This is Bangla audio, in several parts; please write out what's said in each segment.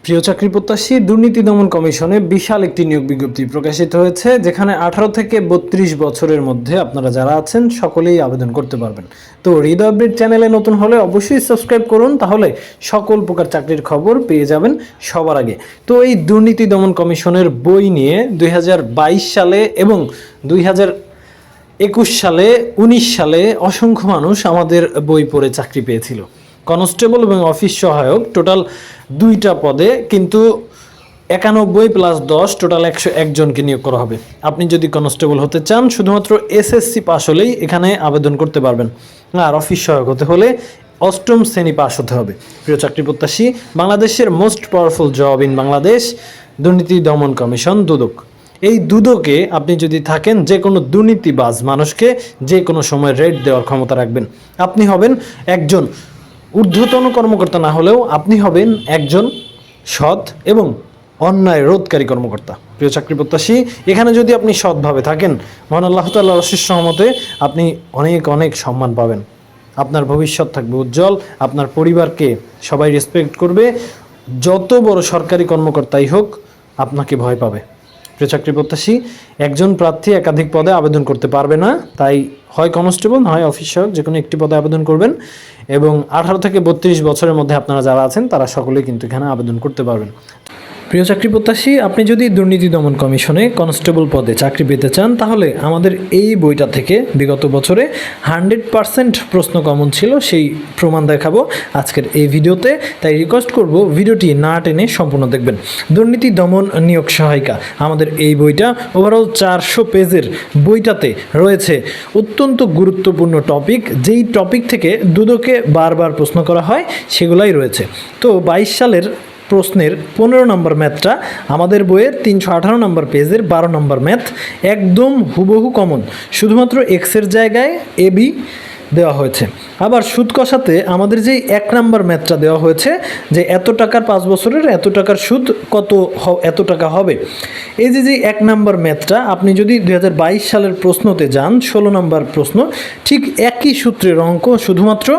প্রিয় চাকরি প্রত্যাশী, দুর্নীতি দমন কমিশনে বিশাল একটি নিয়োগ বিজ্ঞপ্তি প্রকাশিত হয়েছে, যেখানে 18 থেকে 32 বছরের মধ্যে আপনারা যারা আছেন সকলেই আবেদন করতে পারবেন। তো হৃদয় আপডেট চ্যানেলে নতুন হলে অবশ্যই সাবস্ক্রাইব করুন, তাহলে সকল প্রকার চাকরির খবর পেয়ে যাবেন সবার আগে। তো এই দুর্নীতি দমন কমিশনের বই নিয়ে 2022 সালে এবং 2021 সালে 19 সালে অসংখ্য মানুষ আমাদের বই পড়ে চাকরি পেয়েছিল। কনস্টেবল এবং অফিস সহায়ক টোটাল 2টা পদে, কিন্তু 91 + 10 টোটাল 101 জনকে নিয়োগ করা হবে। আপনি যদি কনস্টেবল হতে চান শুধুমাত্র এসএসসি পাস হলেই এখানে আবেদন করতে পারবেন, আর অফিস সহায়ক হতে হলে 8ম শ্রেণী পাস হতে হবে। প্রিয় চাকরি প্রত্যাশী, বাংলাদেশের most powerful job in Bangladesh দুর্নীতি দমন কমিশন দুদক। এই দুদকে আপনি যদি থাকেন, যে কোনো দুর্নীতিবাজ মানুষকে যে কোনো সময় রেড দেওয়ার ক্ষমতা রাখবেন। আপনি হবেন একজন ঊর্ধ্বতন কর্মকর্তা না হলেও আপনি হবেন একজন সৎ এবং অন্যায় রোধকারী কর্মকর্তা। প্রিয় চাকরি প্রত্যাশী, এখানে যদি আপনি সৎভাবে থাকেন, মহান আল্লাহ তাআলার অশেষ রহমতে আপনি অনেক অনেক সম্মান পাবেন। আপনার ভবিষ্যৎ থাকবে উজ্জ্বল, আপনার পরিবারকে সবাই রেসপেক্ট করবে, যত বড় সরকারি কর্মকর্তাই হোক আপনাকে ভয় পাবে। প্রিয় চাকরি প্রত্যাশী, একজন প্রার্থী একাধিক পদে আবেদন করতে পারবে না, তাই হয় কনস্টেবল হয় অফিস সহায়ক যে কোনো একটি পদে আবেদন করবেন, এবং 18 থেকে 32 বছরের মধ্যে আপনারা যারা আছেন তারা সকলেই কিন্তু এখানে আবেদন করতে পারবেন। প্রিয় চাকরি প্রত্যাশী, আপনি যদি দুর্নীতি দমন কমিশনে কনস্টেবল পদে চাকরি পেতে চান, তাহলে আমাদের এই বইটা থেকে বিগত বছরে 100% প্রশ্ন কমন ছিল, সেই প্রমাণ দেখাবো আজকের এই ভিডিওতে। তাই রিকোয়েস্ট করব ভিডিওটি না টেনে সম্পূর্ণ দেখবেন। দুর্নীতি দমন নিয়োগ সহায়িকা, আমাদের এই বইটা ওভারঅল 400 পেজের বইটাতে রয়েছে অত্যন্ত গুরুত্বপূর্ণ টপিক, যেই টপিক থেকে দুদকে বারবার প্রশ্ন করা হয় সেগুলাই রয়েছে। তো 22 সালের প্রশ্নের 15 নম্বর ম্যাথটা আমাদের বইয়ের 318 নম্বর পেজের 12 নম্বর ম্যাথ একদম হুবহু কমন, শুধুমাত্র এক্সের জায়গায় এবি দেওয়া হয়েছে। আবার সুদ কষাতে আমাদের যেই 1 নম্বর ম্যাথটা দেওয়া হয়েছে যে এত টাকার 5 বছরের এত টাকার সুদ এত টাকা হবে, এই যে 1 নম্বর ম্যাথটা আপনি যদি 2022 সালের প্রশ্নতে যান, 16 নম্বর প্রশ্ন, ঠিক একই সূত্রের অঙ্ক, শুধুমাত্র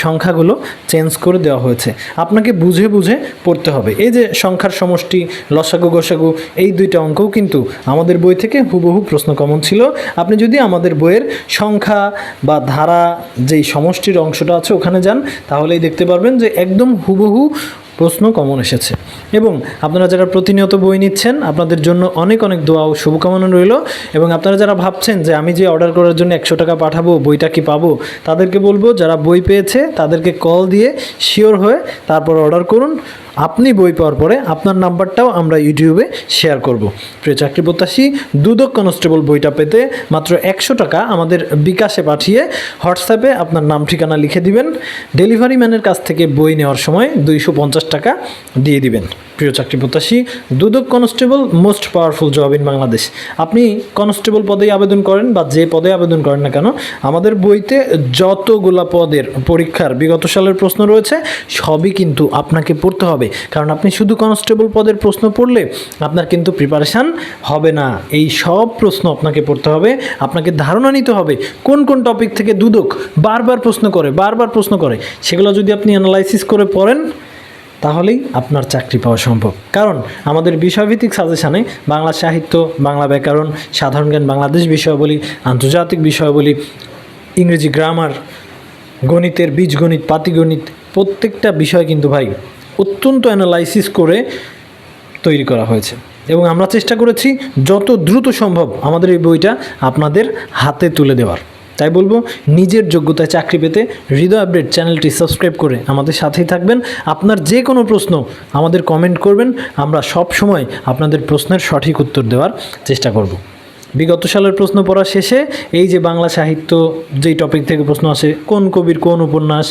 সংখ্যাগুলো চেঞ্জ করে দেওয়া হয়েছে। আপনাকে বুঝে বুঝে পড়তে হবে। এই যে সংখ্যার সমষ্টি, লসাগু গসাগু, এই 2টা অঙ্কও কিন্তু আমাদের বই থেকে হুবহু প্রশ্ন কমন ছিল। আপনি যদি আমাদের বইয়ের সংখ্যা বা ধারা যেই সমষ্টির অংশটা আছে ওখানে যান, তাহলেই দেখতে পারবেন যে একদম হুবহু প্রশ্ন কমন এসেছে। এবং আপনারা যারা প্রতিনিয়ত বই নিচ্ছেন, আপনাদের জন্য অনেক অনেক দোয়া ও শুভকামনা রইল। এবং আপনারা যারা ভাবছেন যে আমি যে অর্ডার করার জন্য 100 টাকা পাঠাবো, বইটা কি পাবো, তাদেরকে বলবো যারা বই পেয়েছে তাদেরকে কল দিয়ে শিওর হয়ে তারপর অর্ডার করুন। আপনি বই পাওয়ার পরে আপনার নাম্বারটাও আমরা ইউটিউবে শেয়ার করব। প্রিয় চাকরি প্রত্যাশী, দুদক কনস্টেবল বইটা পেতে মাত্র 100 টাকা আমাদের বিকাশে পাঠিয়ে হোয়াটসঅ্যাপে আপনার নাম ঠিকানা লিখে দিবেন। ডেলিভারি ম্যানের কাছ থেকে বই নেওয়ার সময় 250 টাকা দিয়ে দিবেন। প্রিয় চাকরি প্রত্যাশী, Dudok constable most powerful job in Bangladesh. আপনি কনস্টেবল পদেই আবেদন করেন বা যে পদে আবেদন করেন না কেন, আমাদের বইতে যতগুলা পদের পরীক্ষার বিগত সালের প্রশ্ন রয়েছে সবই কিন্তু আপনাকে পড়তে হবে, কারণ আপনি শুধু কনস্টেবল পদের প্রশ্ন পড়লে আপনার কিন্তু প্রিপারেশান হবে না। এই সব প্রশ্ন আপনাকে পড়তে হবে, আপনাকে ধারণা নিতে হবে কোন কোন টপিক থেকে দুদক বারবার প্রশ্ন করে, সেগুলো যদি আপনি অ্যানালাইসিস করে পড়েন তাহলেই আপনার চাকরি পাওয়া সম্ভব। কারণ আমাদের বিষয়ভিত্তিক সাজেশানে বাংলা সাহিত্য, বাংলা ব্যাকরণ, সাধারণ জ্ঞান, বাংলাদেশ বিষয়াবলী, আন্তর্জাতিক বিষয়াবলী, ইংরেজি গ্রামার, গণিতের বীজগণিত, পাটিগণিত, প্রত্যেকটা বিষয় কিন্তু ভাই অত্যন্ত অ্যানালাইসিস করে তৈরি করা হয়েছে। এবং আমরা চেষ্টা করেছি যত দ্রুত সম্ভব আমাদের এই বইটা আপনাদের হাতে তুলে দেওয়ার। তাই বলবো, নিজের যোগ্যতায় চাকরি পেতে হৃদয় আপডেট চ্যানেলটি সাবস্ক্রাইব করে আমাদের সাথেই থাকবেন। আপনার যে কোনো প্রশ্ন আমাদের কমেন্ট করবেন, আমরা সব সময় আপনাদের প্রশ্নের সঠিক উত্তর দেওয়ার চেষ্টা করব। বিগত সালের প্রশ্ন পড়া শেষে এই যে বাংলা সাহিত্য যেই টপিক থেকে প্রশ্ন আসে, কোন কবির কোন উপন্যাস,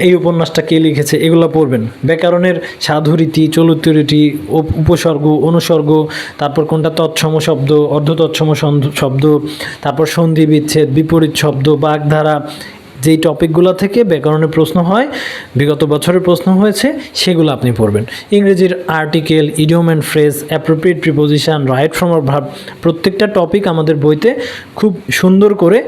এই উপন্যাসটা কে লিখেছে, এগুলো পড়বেন। ব্যাকরণের সাধুরীতি, চলুত্তরীতি, উপসর্গ, অনুসর্গ, তারপর কোনটা তৎসম শব্দ, অর্ধতৎসম শব্দ, তারপর সন্ধি বিচ্ছেদ, বিপরীত শব্দ, বাগধারা, যেই টপিকগুলো থেকে ব্যাকরণের প্রশ্ন হয়, বিগত বছরের প্রশ্ন হয়েছে, সেগুলো আপনি পড়বেন। ইংরেজির article, idiom and phrase, appropriate preposition, right from or verb, প্রত্যেকটা টপিক আমাদের বইতে খুব সুন্দর করে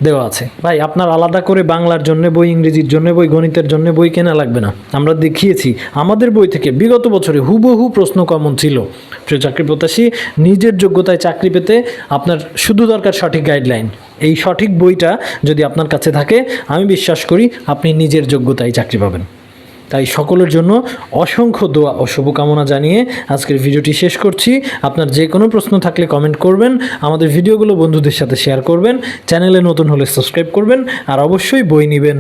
দেওয়া আছে। ভাই আপনার আলাদা করে বাংলার জন্য বই, ইংরেজির জন্য বই, গণিতের জন্য বই কেনা লাগবে না। আমরা দেখিয়েছি আমাদের বই থেকে বিগত বছরে হুবহু প্রশ্ন কমন ছিল। প্রিয় চাকরি প্রত্যাশী, নিজের যোগ্যতায় চাকরি পেতে আপনার শুধু দরকার সঠিক গাইডলাইন। এই সঠিক বইটা যদি আপনার কাছে থাকে, আমি বিশ্বাস করি আপনি নিজের যোগ্যতায় চাকরি পাবেন। তাই সকলের জন্য অসংখ্য দোয়া ও শুভকামনা জানিয়ে আজকের ভিডিওটি শেষ করছি। আপনার যে কোনো প্রশ্ন থাকলে কমেন্ট করবেন, আমাদের ভিডিওগুলো বন্ধুদের সাথে শেয়ার করবেন, চ্যানেলে নতুন হলে সাবস্ক্রাইব করবেন, আর অবশ্যই বই নেবেন।